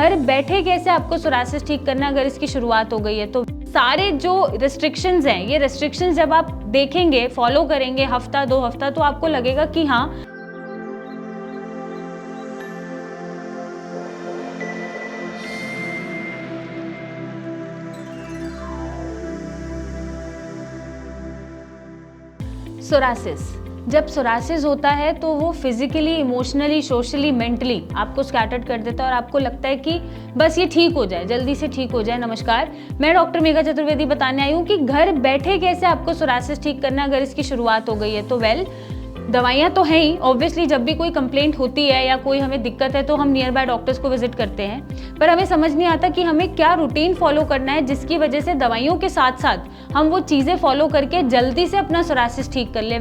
घर बैठे कैसे आपको सोरासिस ठीक करना है अगर इसकी शुरुआत हो गई है तो। सारे जो रिस्ट्रिक्शंस हैं, ये रिस्ट्रिक्शंस जब आप देखेंगे, फॉलो करेंगे हफ्ता 2 हफ्ता, तो आपको लगेगा कि हाँ सोरासिस। जब सोरासिस होता है तो वो फिजिकली, इमोशनली, सोशली, मेंटली आपको स्कैटर्ड कर देता है और आपको लगता है कि बस ये ठीक हो जाए, जल्दी से ठीक हो जाए। नमस्कार, मैं डॉक्टर मेघा चतुर्वेदी बताने आई हूँ कि घर बैठे कैसे आपको सोरासिस ठीक करना है अगर इसकी शुरुआत हो गई है तो। दवाइयाँ तो हैं ही, ऑब्वियसली जब भी कोई कंप्लेंट होती है या कोई हमें दिक्कत है तो हम नियर बाय डॉक्टर्स को विजिट करते हैं, पर हमें समझ नहीं आता कि हमें क्या रूटीन फॉलो करना है जिसकी वजह से दवाइयों के साथ साथ हम वो चीज़ें फॉलो करके जल्दी से अपना सोरासिस ठीक कर ले।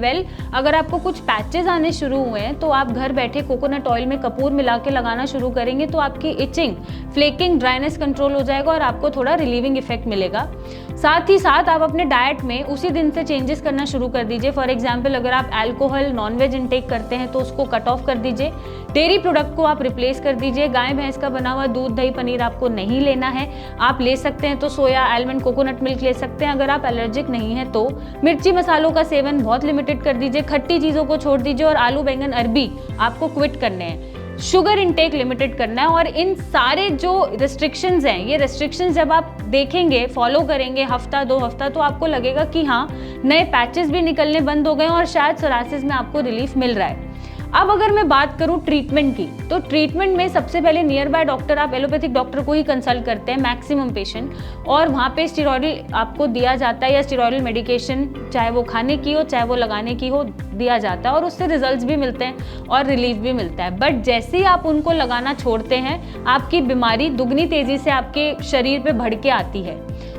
अगर आपको कुछ पैचेस आने शुरू हुए हैं तो आप घर बैठे कोकोनट ऑयल में कपूर मिला के लगाना शुरू करेंगे तो आपकी इचिंग, फ्लेकिंग, ड्राइनेस कंट्रोल हो जाएगा और आपको थोड़ा रिलीविंग इफेक्ट मिलेगा। साथ ही साथ आप अपने डाइट में उसी दिन से चेंजेस करना शुरू कर दीजिए। फॉर एग्जाम्पल, अगर आप अल्कोहल, नॉनवेज इंटेक करते हैं तो उसको कट ऑफ कर दीजिए। डेयरी प्रोडक्ट को आप रिप्लेस कर दीजिए। गाय भैंस का बना हुआ दूध, दही, पनीर आपको नहीं लेना है। आप ले सकते हैं तो सोया, आलमंड, कोकोनट मिल्क ले सकते हैं। अगर आप एलर्जिक नहीं है तो मिर्ची मसालों का सेवन बहुत लिमिटेड कर दीजिए। खट्टी चीज़ों को छोड़ दीजिए और आलू, बैंगन, अरबी आपको क्विट करने हैं। शुगर इंटेक लिमिटेड करना है। और इन सारे जो रिस्ट्रिक्शंस हैं, ये रिस्ट्रिक्शंस जब आप देखेंगे, फॉलो करेंगे हफ्ता 2 हफ्ता, तो आपको लगेगा कि हाँ, नए पैचेस भी निकलने बंद हो गए और शायद सोरासिस में आपको रिलीफ मिल रहा है। अब अगर मैं बात करूं ट्रीटमेंट की, तो ट्रीटमेंट में सबसे पहले नियर बाय डॉक्टर, आप एलोपैथिक डॉक्टर को ही कंसल्ट करते हैं मैक्सिमम पेशेंट, और वहाँ पे स्टेरॉइड आपको दिया जाता है या स्टेरॉइडल मेडिकेशन, चाहे वो खाने की हो चाहे वो लगाने की हो, दिया जाता है और उससे रिजल्ट्स भी मिलते हैं और रिलीफ भी मिलता है। बट जैसे ही आप उनको लगाना छोड़ते हैं, आपकी बीमारी दुगनी तेजी से आपके शरीर पे बढ़ के आती है।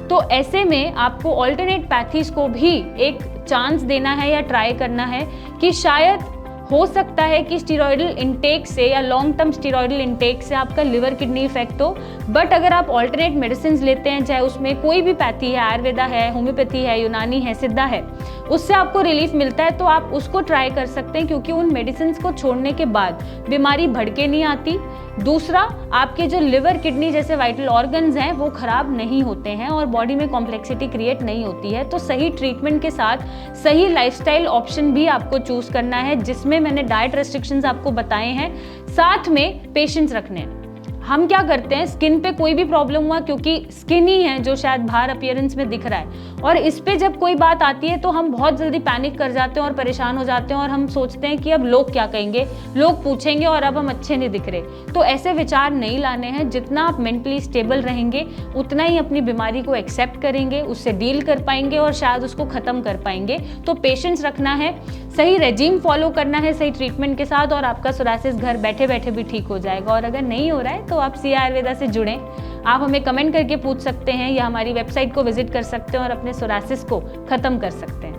तो ऐसे में आपको ऑल्टरनेट पैथीज को भी एक चांस देना है या ट्राई करना है कि शायद हो सकता है कि स्टेरॉइडल इंटेक से या लॉन्ग टर्म स्टेरॉइडल इंटेक से आपका लिवर किडनी इफेक्ट हो। बट अगर आप ऑल्टरनेट मेडिसिन लेते हैं, चाहे उसमें कोई भी पैथी है, आयुर्वेदा है, होम्योपैथी है, यूनानी है, सिद्धा है, उससे आपको रिलीफ मिलता है तो आप उसको ट्राई कर सकते हैं, क्योंकि उन मेडिसिन को छोड़ने के बाद बीमारी भड़के नहीं आती। दूसरा, आपके जो लिवर, किडनी जैसे वाइटल ऑर्गन्स हैं वो खराब नहीं होते हैं और बॉडी में कॉम्प्लेक्सिटी क्रिएट नहीं होती है। तो सही ट्रीटमेंट के साथ सही लाइफस्टाइल ऑप्शन भी आपको चूज करना है, जिसमें मैंने डाइट रेस्ट्रिक्शंस आपको बताए हैं, साथ में पेशेंस रखने हैं। हम क्या करते हैं, स्किन पे कोई भी प्रॉब्लम हुआ, क्योंकि स्किन ही है जो शायद बाहर अपीयरेंस में दिख रहा है, और इस पे जब कोई बात आती है तो हम बहुत जल्दी पैनिक कर जाते हैं और परेशान हो जाते हैं और हम सोचते हैं कि अब लोग क्या कहेंगे, लोग पूछेंगे और अब हम अच्छे नहीं दिख रहे। तो ऐसे विचार नहीं लाने हैं। जितना आप मेंटली स्टेबल रहेंगे उतना ही अपनी बीमारी को एक्सेप्ट करेंगे, उससे डील कर पाएंगे और शायद उसको खत्म कर पाएंगे। तो पेशेंस रखना है, सही रेजिम फॉलो करना है सही ट्रीटमेंट के साथ, और आपका सोरासिस घर बैठे बैठे भी ठीक हो जाएगा। और अगर नहीं हो रहा है तो आप सिया आयुर्वेदा से जुड़ें। आप हमें कमेंट करके पूछ सकते हैं या हमारी वेबसाइट को विजिट कर सकते हैं और अपने सोरासिस को खत्म कर सकते हैं।